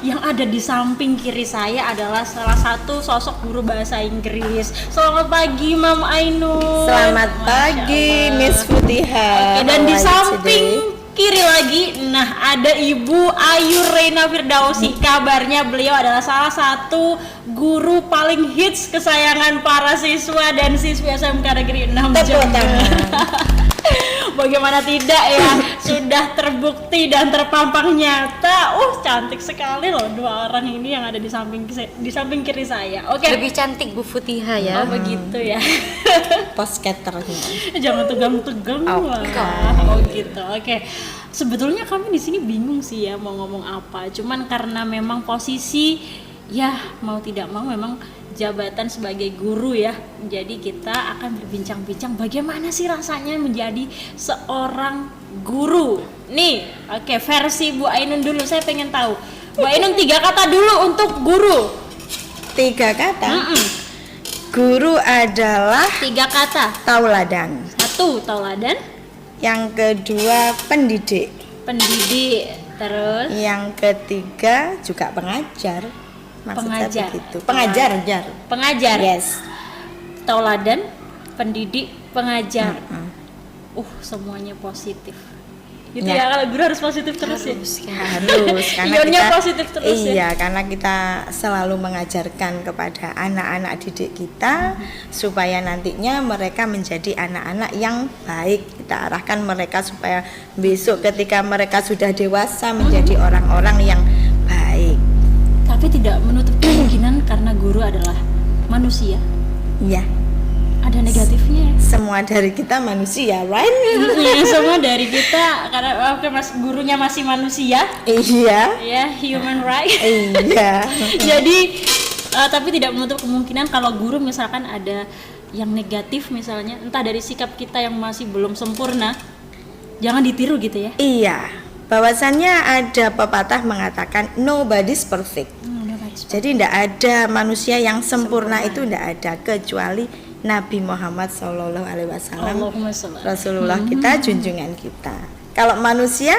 Yang ada di samping kiri saya adalah salah satu sosok guru bahasa Inggris. Selamat pagi, Mam Ainun. Selamat pagi, Miss Futiha. Oke, dan di How are you samping today? kiri lagi, nah ada Ibu Ayu Reina Firdausi. Kabarnya beliau adalah salah satu guru paling hits kesayangan para siswa dan siswi SMK Negeri 6 Tepuk Jember. tangan. Bagaimana tidak ya, sudah terbukti dan terpampang nyata. Cantik sekali loh dua orang ini yang ada di samping kiri saya. Oke. Lebih cantik Bu Futiha ya. Oh begitu ya. Posketernya. Jangan tegang-tegang lah. Oh gitu. Oke. Sebetulnya kami di sini bingung sih ya mau ngomong apa. Cuman karena memang posisi ya mau tidak mau memang jabatan sebagai guru ya. Jadi kita akan berbincang-bincang bagaimana sih rasanya menjadi seorang guru. Nih, oke, versi Bu Ainun dulu, saya pengen tahu. Bu Ainun 3 kata dulu untuk guru. 3 kata. Guru adalah 3 kata. tauladan. 1, tauladan. Yang kedua, pendidik. Pendidik. Terus Yang ketiga juga pengajar. Maksudnya Pengajar. begitu. Pengajar, jar. pengajar. Yes. Tauladan, pendidik, pengajar. Semuanya positif. Gitu Ya. ya, kalau guru harus positif terus ya. Harus karena Ionnya kita positif terus ya. iya, karena kita selalu mengajarkan kepada anak-anak didik kita supaya nantinya mereka menjadi anak-anak yang baik. Kita arahkan mereka supaya besok ketika mereka sudah dewasa menjadi orang-orang yang baik. Tapi tidak menutup kemungkinan karena guru adalah manusia. Iya, Ada negatifnya. semua dari kita manusia, right? Ya, semua dari kita karena gurunya masih manusia. Iya. Ya, human right. Iya. Jadi tapi tidak menutup kemungkinan kalau guru misalkan ada yang negatif misalnya, entah dari sikap kita yang masih belum sempurna, jangan ditiru gitu ya. Iya. Bahwasannya ada pepatah mengatakan nobody's perfect. Jadi tidak ada manusia yang sempurna. Itu tidak ada kecuali Nabi Muhammad SAW, Allahumma sholli. Rasulullah kita, junjungan kita. Kalau manusia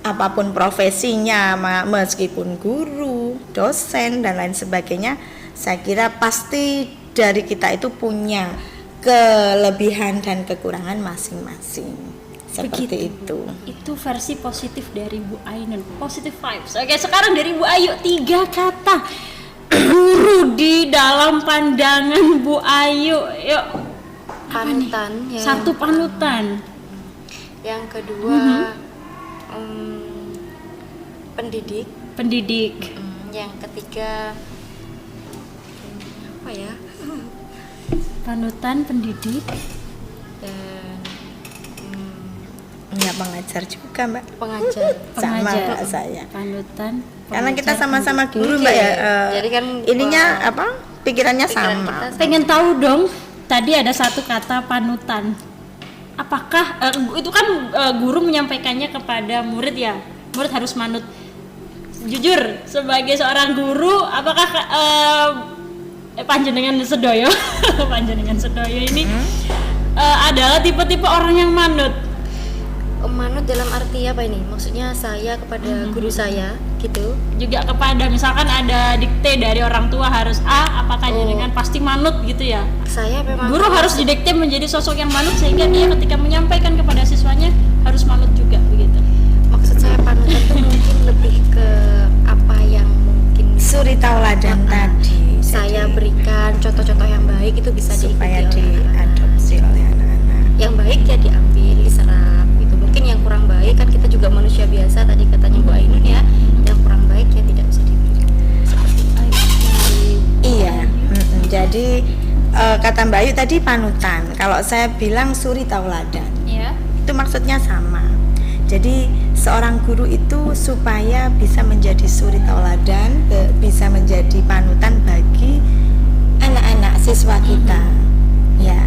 apapun profesinya, meskipun guru, dosen dan lain sebagainya, saya kira pasti dari kita itu punya kelebihan dan kekurangan masing-masing. Seperti Begitu. itu. Itu versi positif dari Bu Ainun, positive vibes. Oke, sekarang dari Bu Ayu 3 kata guru di dalam pandangan Bu Ayu. Yuk. Panutan ya. 1 panutan. Yang kedua pendidik. Pendidik. Yang ketiga apa ya? Panutan, pendidik. Dan Ya pengajar juga, Mbak. pengajar. Sama Pengajar. Mbak saya. Panutan. Karena kita pengajar, sama-sama guru, Oke. Mbak ya. Jadi kan ininya apa? Pikirannya pikiran sama. kita pendidik. Pengen tahu dong. Tadi ada 1 kata panutan. Apakah itu kan guru menyampaikannya kepada murid ya? Murid harus manut. Jujur, sebagai seorang guru, apakah panjenengan sedoyo, panjenengan sedoyo ini adalah tipe-tipe orang yang manut? manut dalam arti apa ini? Maksudnya saya kepada guru saya gitu. Juga kepada misalkan ada dikte dari orang tua harus A, apakah jenengan pasti manut gitu ya? Saya memang Guru harus didikte menjadi sosok yang manut sehingga dia ketika menyampaikan kepada siswanya harus manut juga begitu. maksud saya panutan itu mungkin lebih ke apa yang mungkin Suri tauladan tadi. saya Jadi, berikan contoh-contoh yang baik itu bisa supaya diikuti oleh anak-anak. diadopsi oleh anak-anak. Yang baik ya diambil, diserap gitu. Mungkin yang kurang baik kan kita juga manusia biasa tadi katanya Bu Ainun ya. Yang kurang baik ya tidak bisa diberikan. Seperti itu. Iya. Jadi kata Mbak Ayu tadi panutan. Kalau saya bilang suri tauladan. Ya. Itu maksudnya sama. Jadi seorang guru itu supaya bisa menjadi suri tauladan, bisa menjadi panutan bagi anak-anak siswa kita. Ya.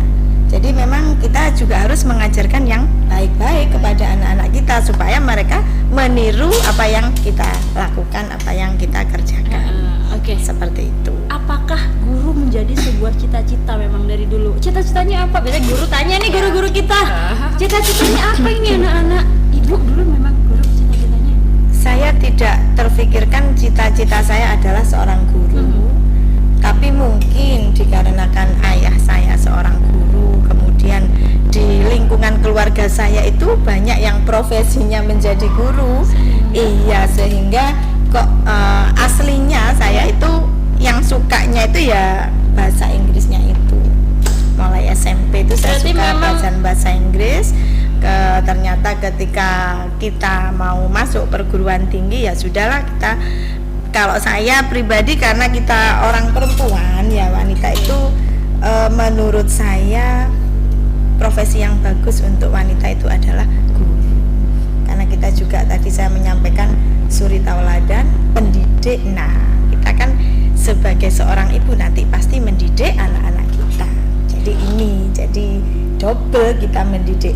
Jadi memang kita juga harus mengajarkan yang baik-baik kepada anak-anak kita supaya mereka meniru apa yang kita lakukan, apa yang kita kerjakan. Oke. Seperti itu. Apakah guru menjadi sebuah cita-cita memang dari dulu? Cita-citanya apa? Biasanya guru tanya nih guru-guru kita. Cita-citanya apa ini anak-anak? Ibu dulu memang guru cita-citanya. saya tidak terfikirkan cita-cita saya adalah seorang guru. Tapi mungkin dikarenakan ayah saya seorang guru, kemudian di lingkungan keluarga saya itu banyak yang profesinya menjadi guru. Iya, sehingga kok aslinya saya itu yang sukanya itu ya bahasa Inggrisnya itu. Mulai SMP itu saya Berarti suka memang- belajar bahasa Inggris. Ternyata ketika kita mau masuk perguruan tinggi ya sudahlah, kita, kalau saya pribadi karena kita orang perempuan ya, wanita itu menurut saya profesi yang bagus untuk wanita itu adalah guru. Karena kita juga tadi saya menyampaikan suri tauladan, pendidik. Nah, kita kan sebagai seorang ibu nanti pasti mendidik anak-anak kita. Jadi double, kita mendidik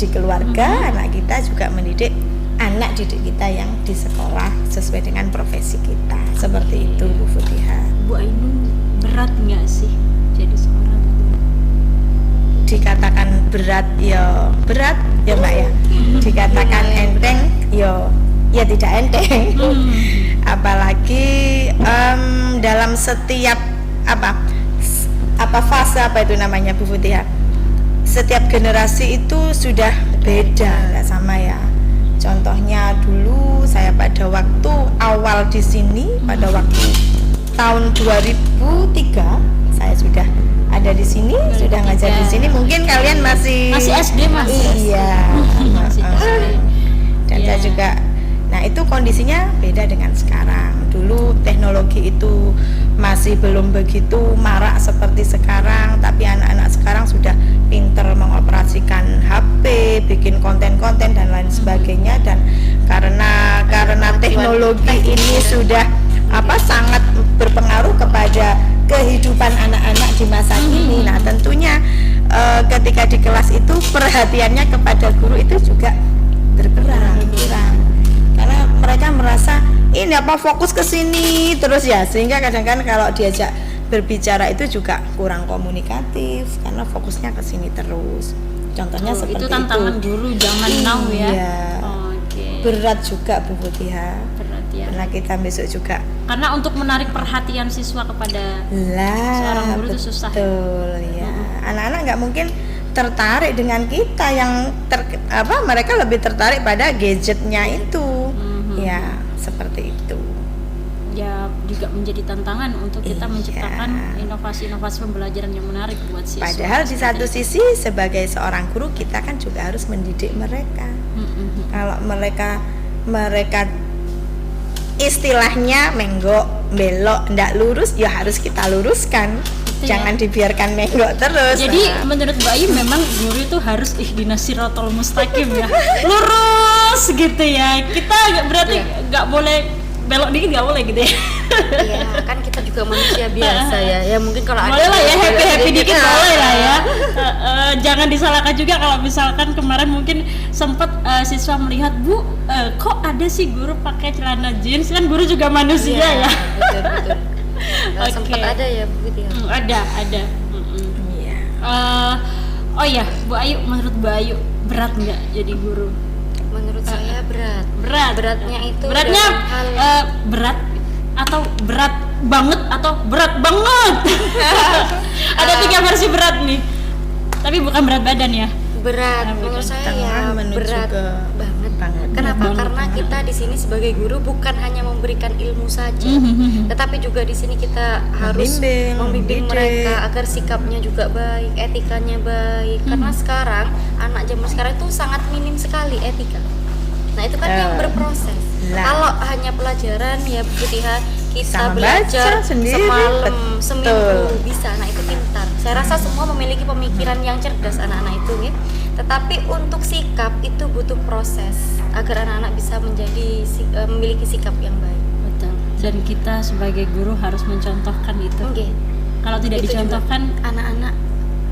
di keluarga, anak kita juga mendidik anak didik kita yang di sekolah sesuai dengan profesi kita. Seperti itu Bu Futihah. Bu Ainun, berat nggak sih jadi seorang guru? Dikatakan berat ya Mbak ya. Dikatakan enteng ya tidak enteng. Apalagi dalam setiap fase itu namanya Bu Futihah, setiap generasi itu sudah beda, nggak sama ya. Contohnya dulu saya pada waktu awal di sini, pada waktu tahun 2003 saya sudah ada di sini, sudah ngajar di sini. Mungkin kalian masih SD Mas? Iya. Masih SD. Dan saya Iya. juga, nah itu kondisinya beda dengan sekarang. Dulu teknologi itu masih belum begitu marak seperti sekarang, tapi anak-anak sekarang sudah pinter mengoperasikan HP, bikin konten-konten dan lain sebagainya. Dan karena teknologi ini sudah sangat berpengaruh kepada kehidupan anak-anak di masa ini. Nah, tentunya ketika di kelas itu perhatiannya kepada guru itu juga berkurang. Karena mereka merasa ini fokus ke sini terus ya, sehingga kadang-kadang kalau diajak berbicara itu juga kurang komunikatif karena fokusnya ke sini terus. Contohnya seperti itu tantangan guru zaman now ya. Iya. Oke. Berat juga Bu Futihah. Berat ya. Karena kita besok juga Karena untuk menarik perhatian siswa kepada seorang lah, guru itu susah. betul ya. Anak-anak nggak mungkin tertarik dengan kita yang mereka lebih tertarik pada gadgetnya itu. Ya, seperti itu. Ya juga menjadi tantangan untuk kita Iya. menciptakan inovasi-inovasi pembelajaran yang menarik buat siswa. Padahal di satu sisi sebagai seorang guru kita kan juga harus mendidik mereka. Kalau mereka istilahnya menggok, belok, ndak lurus, ya harus kita luruskan. Itu ya. Jangan dibiarkan menggok terus. Jadi Nah, menurut Mbak Ayu memang guru itu harus ihdinas siratal mustaqim ya. Lurus gitu ya. Kita berarti nggak boleh belok dikit, nggak boleh gitu ya. Iya, kan kita juga manusia biasa ya. Ya mungkin kalau Boleh lah ya, happy dikit boleh lah ya. Nah. Jangan disalahkan juga kalau misalkan kemarin mungkin sempat siswa melihat, Bu, kok ada sih guru pakai celana jeans, kan guru juga manusia ya. Betul. Oke. Sempat ada ya begitu ya. Ada. iya. Oh ya, Bu Ayu, menurut Bu Ayu berat nggak jadi guru? Menurut saya berat. Berat. Beratnya itu Beratnya dalam hal berat atau berat banget atau berat banget? Ada 3 versi berat nih. Tapi bukan berat badan ya. berat. Nah, Menurut saya ya Tengah menuju berat ke banget. banget. Kenapa? Banget. Karena kita di sini sebagai guru bukan hanya memberikan ilmu saja, tetapi juga di sini kita harus Membimbing, membimbing mendidik. mereka agar sikapnya juga baik, etikanya baik. Karena sekarang anak zaman sekarang itu sangat minim sekali etika. Nah itu kan yang berproses. Lah. Kalau hanya pelajaran ya Bu Tia, kita Sama belajar baca sendiri, semalam, betul. seminggu bisa. Nah itu pintar. Saya rasa semua memiliki pemikiran yang cerdas anak-anak itu ya. Tetapi untuk sikap itu butuh proses agar anak-anak bisa memiliki sikap yang baik. Betul. Dan kita sebagai guru harus mencontohkan itu. Oke. Kalau tidak Itu juga dicontohkan, anak-anak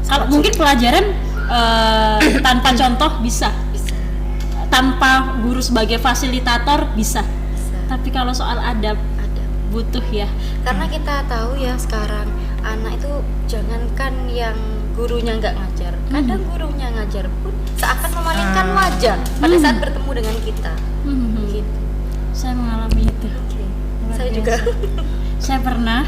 kalau mungkin pelajaran tanpa contoh bisa, tanpa guru sebagai fasilitator bisa. Tapi kalau soal adab ada. butuh ya. Karena kita tahu ya sekarang anak itu jangankan yang gurunya nggak ngajar, kadang gurunya ngajar pun seakan memalingkan wajah pada saat bertemu dengan kita. Gitu. Saya mengalami itu. Luar Saya biasa. juga. Saya pernah.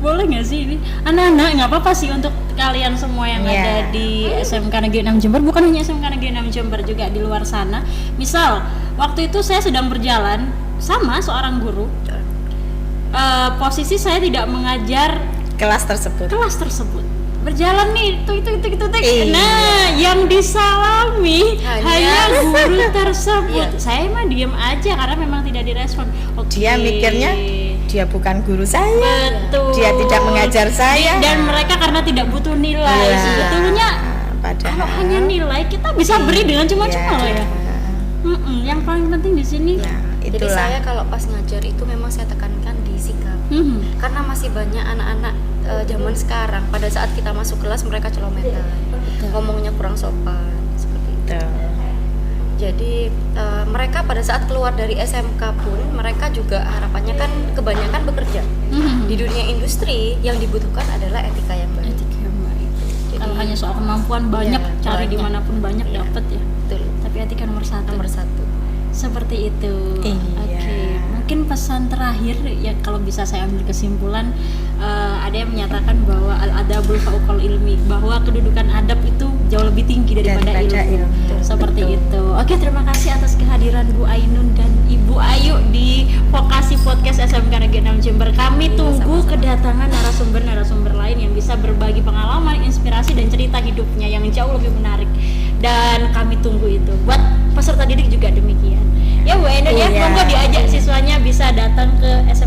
Boleh nggak sih ini? Anak-anak nggak apa-apa sih untuk kalian semua yang Iya. ada di SMK Negeri 6 Jember, bukan hanya SMK Negeri 6 Jember, juga di luar sana. Misal, waktu itu saya sedang berjalan sama seorang guru. Posisi saya tidak mengajar Kelas tersebut. kelas tersebut, berjalan nih itu. Iya. Nah, yang disalami hanya guru tersebut. Iya. Saya mah diem aja karena memang tidak direspon. Oke. Dia mikirnya dia bukan guru saya. betul, Dia tidak mengajar saya. dan mereka karena tidak butuh nilai. Iya. Sebetulnya Padahal kalau hanya nilai kita bisa beri dengan cuma-cuma loh ya. Yang paling penting di sini. Nah, Jadi itulah. saya kalau pas ngajar itu memang saya tekankan di sikap. Karena masih banyak anak-anak zaman sekarang pada saat kita masuk kelas mereka celometan, ngomongnya kurang sopan seperti itu. Tuh. Jadi mereka pada saat keluar dari SMK pun mereka juga harapannya kan kebanyakan bekerja. Di dunia industri yang dibutuhkan adalah etika yang baik. Etika yang baik. Jadi- Kalau hanya soal kemampuan banyak, Iya, cari banyak. dimanapun banyak Iya. dapat ya. Betul. Tapi etika nomor satu. Nomor satu. Seperti itu. Iya. Oke, mungkin pesan terakhir ya kalau bisa saya ambil kesimpulan, ada yang menyatakan bahwa al-adabul fauqal ilmi, bahwa kedudukan adab itu jauh lebih tinggi daripada ilmu. Seperti Betul. itu. Oke, terima kasih atas kehadiran Bu Ainun dan Ibu Ayu di Vokasi Podcast SMK Negeri 6 Jember. Kami tunggu kedatangan narasumber-narasumber lain yang bisa berbagi pengalaman, inspirasi dan cerita hidupnya yang jauh lebih menarik. Dan kami tunggu itu. Buat peserta didik juga demikian. Ya Bu Ainun ya, Iya. monggo diajak siswanya bisa datang ke SMK